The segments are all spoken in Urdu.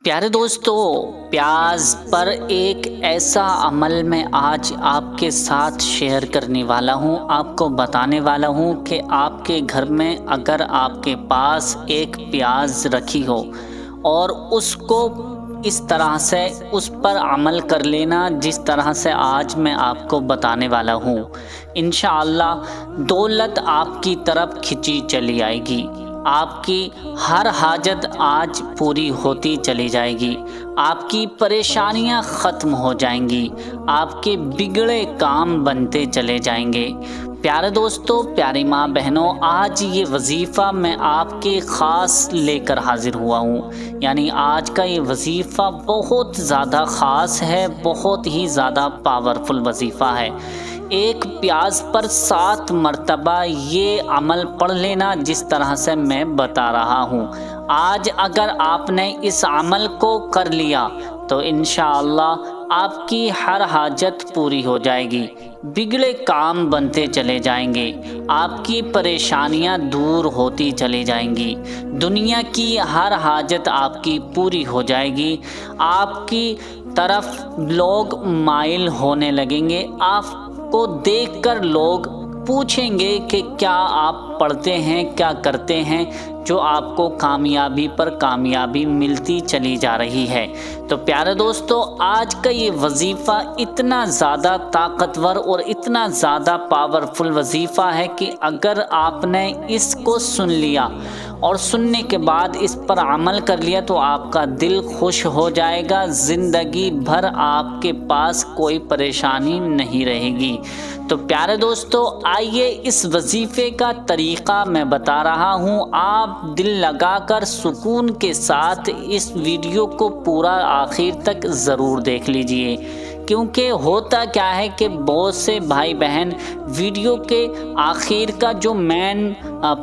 پیارے دوستو، پیاز پر ایک ایسا عمل میں آج آپ کے ساتھ شیئر کرنے والا ہوں، آپ کو بتانے والا ہوں کہ آپ کے گھر میں اگر آپ کے پاس ایک پیاز رکھی ہو اور اس کو اس طرح سے اس پر عمل کر لینا جس طرح سے آج میں آپ کو بتانے والا ہوں، انشاءاللہ دولت آپ کی طرف کھینچی چلی آئے گی۔ آپ کی ہر حاجت آج پوری ہوتی چلی جائے گی، آپ کی پریشانیاں ختم ہو جائیں گی، آپ کے بگڑے کام بنتے چلے جائیں گے۔ پیارے دوستو، پیاری ماں بہنوں، آج یہ وظیفہ میں آپ کے خاص لے کر حاضر ہوا ہوں، یعنی آج کا یہ وظیفہ بہت زیادہ خاص ہے، بہت ہی زیادہ پاورفل وظیفہ ہے۔ ایک پیاز پر 7 مرتبہ یہ عمل پڑھ لینا جس طرح سے میں بتا رہا ہوں۔ آج اگر آپ نے اس عمل کو کر لیا تو انشاءاللہ آپ کی ہر حاجت پوری ہو جائے گی، بگڑے کام بنتے چلے جائیں گے، آپ کی پریشانیاں دور ہوتی چلی جائیں گی، دنیا کی ہر حاجت آپ کی پوری ہو جائے گی، آپ کی طرف لوگ مائل ہونے لگیں گے، آپ کو دیکھ کر لوگ پوچھیں گے کہ کیا آپ پڑھتے ہیں، کیا کرتے ہیں، جو آپ کو کامیابی پر کامیابی ملتی چلی جا رہی ہے۔ تو پیارے دوستو، آج کا یہ وظیفہ اتنا زیادہ طاقتور اور اتنا زیادہ پاورفل وظیفہ ہے کہ اگر آپ نے اس کو سن لیا اور سننے کے بعد اس پر عمل کر لیا تو آپ کا دل خوش ہو جائے گا، زندگی بھر آپ کے پاس کوئی پریشانی نہیں رہے گی۔ تو پیارے دوستو، آئیے اس وظیفے کا طریقہ میں بتا رہا ہوں، آپ دل لگا کر سکون کے ساتھ اس ویڈیو کو پورا آخر تک ضرور دیکھ لیجئے، کیونکہ ہوتا کیا ہے کہ بہت سے بھائی بہن ویڈیو کے آخر کا جو مین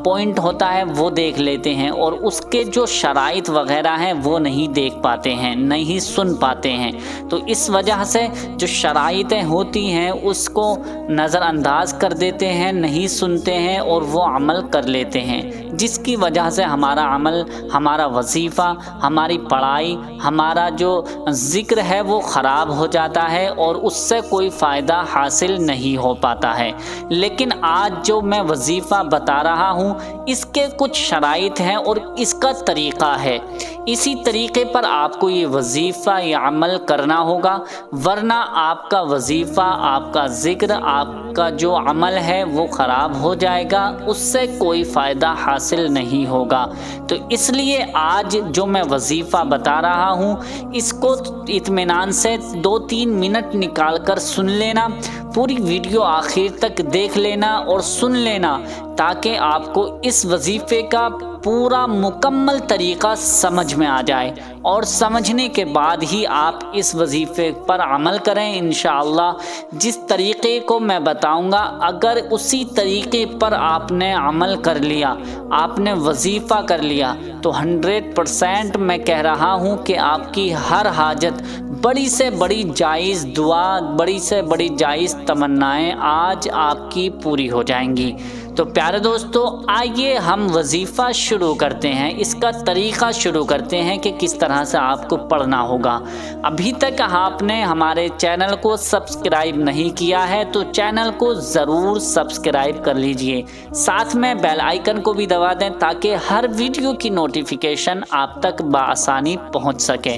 پوائنٹ ہوتا ہے وہ دیکھ لیتے ہیں اور اس کے جو شرائط وغیرہ ہیں وہ نہیں دیکھ پاتے ہیں، نہیں سن پاتے ہیں۔ تو اس وجہ سے جو شرائطیں ہوتی ہیں اس کو نظر انداز کر دیتے ہیں، نہیں سنتے ہیں اور وہ عمل کر لیتے ہیں، جس کی وجہ سے ہمارا عمل، ہمارا وظیفہ، ہماری پڑھائی، ہمارا جو ذکر ہے وہ خراب ہو جاتا ہے اور اس سے کوئی فائدہ حاصل نہیں ہو پاتا ہے۔ لیکن آج جو میں وظیفہ بتا رہا ہوں اس کے کچھ شرائط ہیں اور اس کا طریقہ ہے، اسی طریقے پر آپ کو یہ وظیفہ، یہ عمل کرنا ہوگا، ورنہ آپ کا وظیفہ، آپ کا ذکر، آپ کا جو عمل ہے وہ خراب ہو جائے گا، اس سے کوئی فائدہ حاصل نہیں ہوگا۔ تو اس لیے آج جو میں وظیفہ بتا رہا ہوں اس کو اطمینان سے 2-3 منٹ نکال کر سن لینا، پوری ویڈیو آخر تک دیکھ لینا اور سن لینا، تاکہ آپ کو اس وظیفے کا پورا مکمل طریقہ سمجھ میں آ جائے، اور سمجھنے کے بعد ہی آپ اس وظیفے پر عمل کریں۔ انشاءاللہ جس طریقے کو میں بتاؤں گا اگر اسی طریقے پر آپ نے عمل کر لیا، آپ نے وظیفہ کر لیا، تو 100% میں کہہ رہا ہوں کہ آپ کی ہر حاجت، بڑی سے بڑی جائز دعا، بڑی سے بڑی جائز تمنائیں آج آپ کی پوری ہو جائیں گی۔ تو پیارے دوستو، آئیے ہم وظیفہ شروع کرتے ہیں، اس کا طریقہ شروع کرتے ہیں کہ کس طرح سے آپ کو پڑھنا ہوگا۔ ابھی تک آپ نے ہمارے چینل کو سبسکرائب نہیں کیا ہے تو چینل کو ضرور سبسکرائب کر لیجئے، ساتھ میں بیل آئیکن کو بھی دبا دیں تاکہ ہر ویڈیو کی نوٹیفیکیشن آپ تک بآسانی پہنچ سکے۔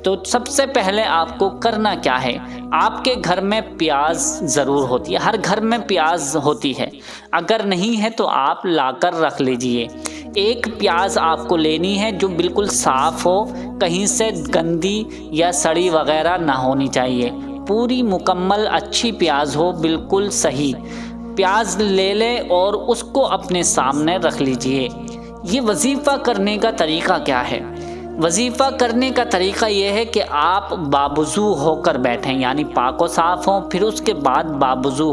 تو سب سے پہلے آپ کو کرنا کیا ہے، آپ کے گھر میں پیاز ضرور ہوتی ہے، ہر گھر میں پیاز ہوتی ہے، اگر نہیں ہے تو آپ لا کر رکھ لیجئے۔ ایک پیاز آپ کو لینی ہے جو بالکل صاف ہو، کہیں سے گندی یا سڑی وغیرہ نہ ہونی چاہیے، پوری مکمل اچھی پیاز ہو، بالکل صحیح پیاز لے لیں اور اس کو اپنے سامنے رکھ لیجئے۔ یہ وظیفہ کرنے کا طریقہ کیا ہے؟ وظیفہ کرنے کا طریقہ یہ ہے کہ آپ باوضو ہو کر بیٹھیں، یعنی پاک و صاف ہوں، پھر اس کے بعد باوضو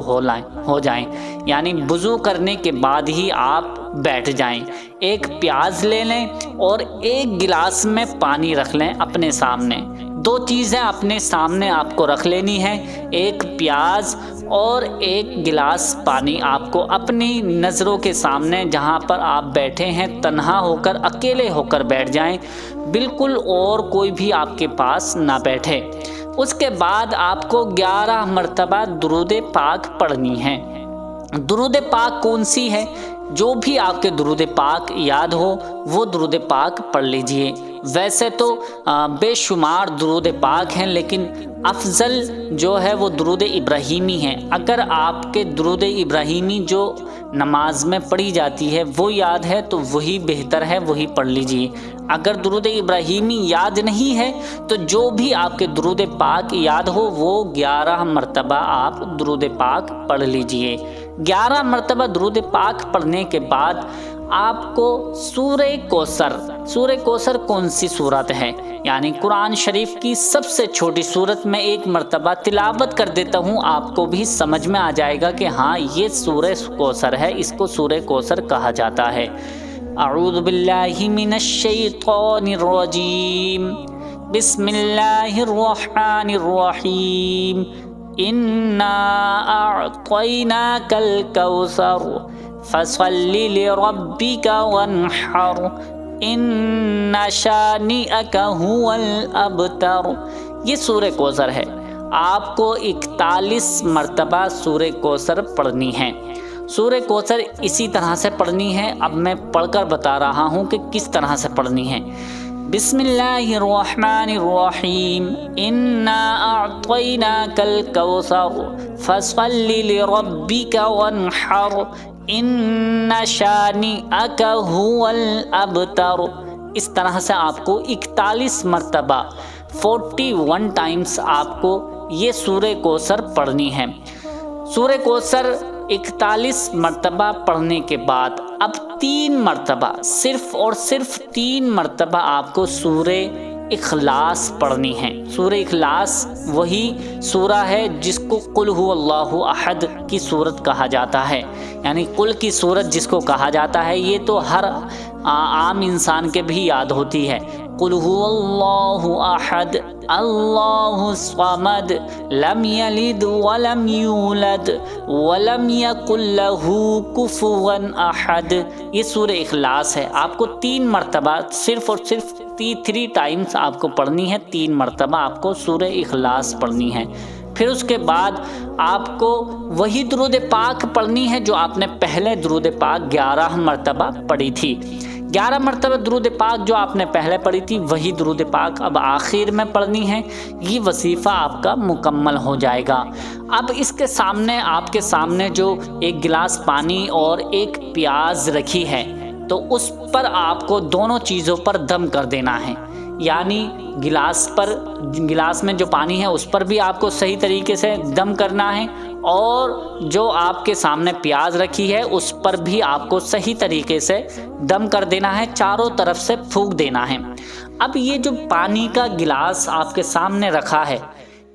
ہو جائیں، یعنی وضو کرنے کے بعد ہی آپ بیٹھ جائیں۔ ایک پیاز لے لیں اور ایک گلاس میں پانی رکھ لیں اپنے سامنے، 2 چیزیں اپنے سامنے آپ کو رکھ لینی ہے، ایک پیاز اور ایک گلاس پانی آپ کو اپنی نظروں کے سامنے، جہاں پر آپ بیٹھے ہیں تنہا ہو کر، اکیلے ہو کر بیٹھ جائیں، بالکل اور کوئی بھی آپ کے پاس نہ بیٹھے۔ اس کے بعد آپ کو 11 مرتبہ درود پاک پڑھنی ہے۔ درود پاک کون سی ہے؟ جو بھی آپ کے درود پاک یاد ہو وہ درود پاک پڑھ لیجئے۔ ویسے تو بے شمار درود پاک ہیں، لیکن افضل جو ہے وہ درود ابراہیمی ہے۔ اگر آپ کے درود ابراہیمی جو نماز میں پڑھی جاتی ہے وہ یاد ہے تو وہی بہتر ہے، وہی پڑھ لیجئے۔ اگر درود ابراہیمی یاد نہیں ہے تو جو بھی آپ کے درود پاک یاد ہو وہ 11 مرتبہ آپ درود پاک پڑھ لیجئے۔ 11 مرتبہ درود پاک پڑھنے کے بعد آپ کو سورہ کوثر کون سی سورت ہے؟ یعنی قرآن شریف کی سب سے چھوٹی سورت میں ایک مرتبہ تلاوت کر دیتا ہوں، آپ کو بھی سمجھ میں آ جائے گا کہ ہاں یہ سورہ کوثر ہے، اس کو سورہ کوثر کہا جاتا ہے۔ اعوذ باللہ من الشیطان الرجیم، بسم اللہ الرحمن الرحیم، انا اعطیناک الکوثر فصل لربک وانحر ان شانئک هو الابتر۔ یہ سورہ کوثر ہے، آپ کو 41 مرتبہ سورہ کوثر پڑھنی ہے۔ سورہ کوثر اسی طرح سے پڑھنی ہے، اب میں پڑھ کر بتا رہا ہوں کہ کس طرح سے پڑھنی ہے۔ بسم اللہ الرحمن الرحیم، انا اعطیناک الکوثر فصل لربک وانحر ان شانئک هو الابتر۔ اس طرح سے آپ کو 41 مرتبہ 41 ٹائمز آپ کو یہ سورہ کوثر پڑھنی ہے۔ سورہ کوثر 41 مرتبہ پڑھنے کے بعد اب 3 مرتبہ صرف اور صرف 3 مرتبہ آپ کو سورہ اخلاص پڑھنی ہے۔ سورہ اخلاص وہی سورہ ہے جس کو قل هو اللہ احد کی سورت کہا جاتا ہے، یعنی قل کی سورت جس کو کہا جاتا ہے۔ یہ تو ہر عام انسان کے بھی یاد ہوتی ہے، قل هو اللہ احد اللہ الصمد لم یلد ولم یولد ولم یکن لہ کفوا احد۔ یہ سورہ اخلاص ہے، آپ کو 3 مرتبہ صرف اور صرف 3 ٹائمز آپ کو پڑھنی ہے، 3 مرتبہ آپ کو سورہ اخلاص پڑھنی ہے۔ پھر اس کے بعد آپ کو وہی درود پاک پڑھنی ہے جو آپ نے پہلے درود پاک 11 مرتبہ پڑھی تھی۔ 11 مرتبہ درود پاک جو آپ نے پہلے پڑھی تھی وہی درود پاک اب آخر میں پڑھنی ہے۔ یہ وظیفہ آپ کا مکمل ہو جائے گا۔ اب اس کے سامنے آپ کے سامنے جو ایک گلاس پانی اور ایک پیاز رکھی ہے تو اس پر آپ کو دونوں چیزوں پر دم کر دینا ہے، یعنی گلاس میں جو پانی ہے اس پر بھی آپ کو صحیح طریقے سے دم کرنا ہے، اور جو آپ کے سامنے پیاز رکھی ہے اس پر بھی آپ کو صحیح طریقے سے دم کر دینا ہے، چاروں طرف سے پھونک دینا ہے۔ اب یہ جو پانی کا گلاس آپ کے سامنے رکھا ہے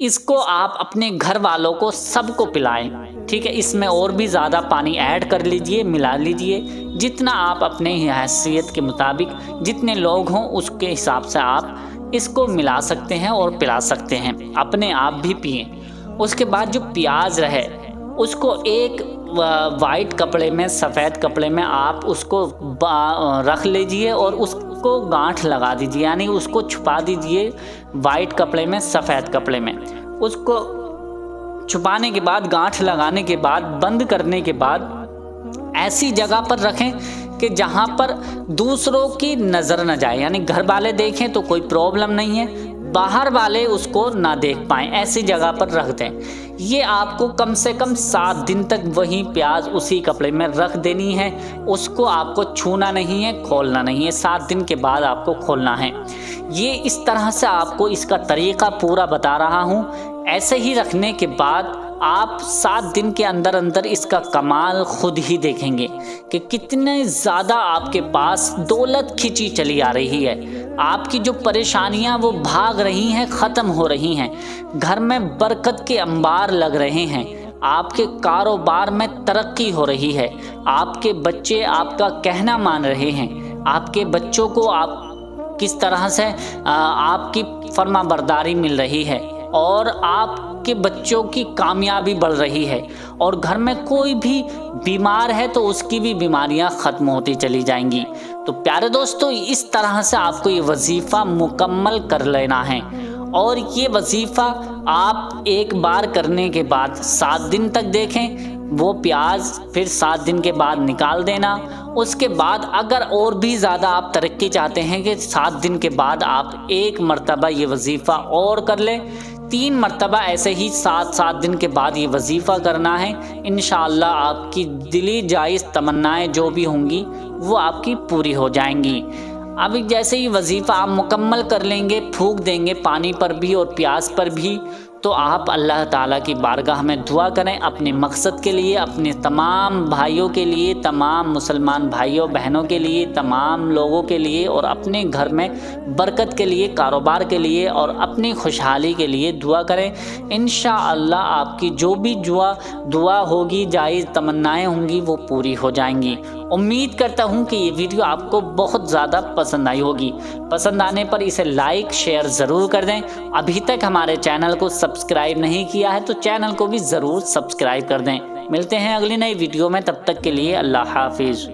اس کو آپ اپنے گھر والوں کو سب کو پلائیں، ٹھیک ہے؟ اس میں اور بھی زیادہ پانی ایڈ کر لیجئے، ملا لیجئے، جتنا آپ اپنے حیثیت کے مطابق جتنے لوگ ہوں اس کے حساب سے آپ اس کو ملا سکتے ہیں اور پلا سکتے ہیں، اپنے آپ بھی پئیں۔ اس کے بعد جو پیاز رہے اس کو ایک وائٹ کپڑے میں، سفید کپڑے میں آپ اس کو رکھ لیجئے اور اس کو گانٹھ لگا دیجئے، یعنی اس کو چھپا دیجئے وائٹ کپڑے میں، سفید کپڑے میں۔ اس کو چھپانے کے بعد، گانٹھ لگانے کے بعد، بند کرنے کے بعد ایسی جگہ پر رکھیں کہ جہاں پر دوسروں کی نظر نہ جائے، یعنی گھر والے دیکھیں تو کوئی پرابلم نہیں ہے، باہر والے اس کو نہ دیکھ پائیں، ایسی جگہ پر رکھ دیں۔ یہ آپ کو کم سے کم 7 دن تک وہی پیاز اسی کپڑے میں رکھ دینی ہے، اس کو آپ کو چھونا نہیں ہے، کھولنا نہیں ہے، 7 دن کے بعد آپ کو کھولنا ہے۔ یہ اس طرح سے آپ کو اس کا طریقہ پورا بتا رہا ہوں۔ ایسے ہی رکھنے کے بعد آپ 7 دن کے اندر اندر اس کا کمال خود ہی دیکھیں گے کہ کتنے زیادہ آپ کے پاس دولت کھینچی چلی آ رہی ہے، آپ کی جو پریشانیاں وہ بھاگ رہی ہیں، ختم ہو رہی ہیں، گھر میں برکت کے انبار لگ رہے ہیں، آپ کے کاروبار میں ترقی ہو رہی ہے، آپ کے بچے آپ کا کہنا مان رہے ہیں، آپ کے بچوں کو آپ کس طرح سے آپ کی فرما برداری مل رہی ہے، اور آپ کے بچوں کی کامیابی بڑھ رہی ہے، اور گھر میں کوئی بھی بیمار ہے تو اس کی بھی بیماریاں ختم ہوتی چلی جائیں گی۔ تو پیارے دوستو اس طرح سے آپ کو یہ وظیفہ مکمل کر لینا ہے، اور یہ وظیفہ آپ ایک بار کرنے کے بعد 7 دن تک دیکھیں، وہ پیاز پھر 7 دن کے بعد نکال دینا۔ اس کے بعد اگر اور بھی زیادہ آپ ترقی چاہتے ہیں کہ 7 دن کے بعد آپ ایک مرتبہ یہ وظیفہ اور کر لیں، 3 مرتبہ ایسے ہی 7 دن کے بعد یہ وظیفہ کرنا ہے، انشاءاللہ آپ کی دلی جائز تمنائیں جو بھی ہوں گی وہ آپ کی پوری ہو جائیں گی۔ ابھی جیسے ہی وظیفہ آپ مکمل کر لیں گے، پھونک دیں گے پانی پر بھی اور پیاز پر بھی، تو آپ اللہ تعالیٰ کی بارگاہ میں دعا کریں اپنے مقصد کے لیے، اپنے تمام بھائیوں کے لیے، تمام مسلمان بھائیوں بہنوں کے لیے، تمام لوگوں کے لیے، اور اپنے گھر میں برکت کے لیے، کاروبار کے لیے اور اپنی خوشحالی کے لیے دعا کریں۔ انشاءاللہ آپ کی جو بھی دعا ہوگی، جائز تمنائیں ہوں گی، وہ پوری ہو جائیں گی۔ امید کرتا ہوں کہ یہ ویڈیو آپ کو بہت زیادہ پسند آئی ہوگی۔ پسند آنے پر اسے لائک شیئر ضرور کر دیں۔ ابھی تک ہمارے چینل کو سبسکرائب نہیں کیا ہے تو چینل کو بھی ضرور سبسکرائب کر دیں۔ ملتے ہیں اگلی نئی ویڈیو میں، تب تک کے لیے اللہ حافظ۔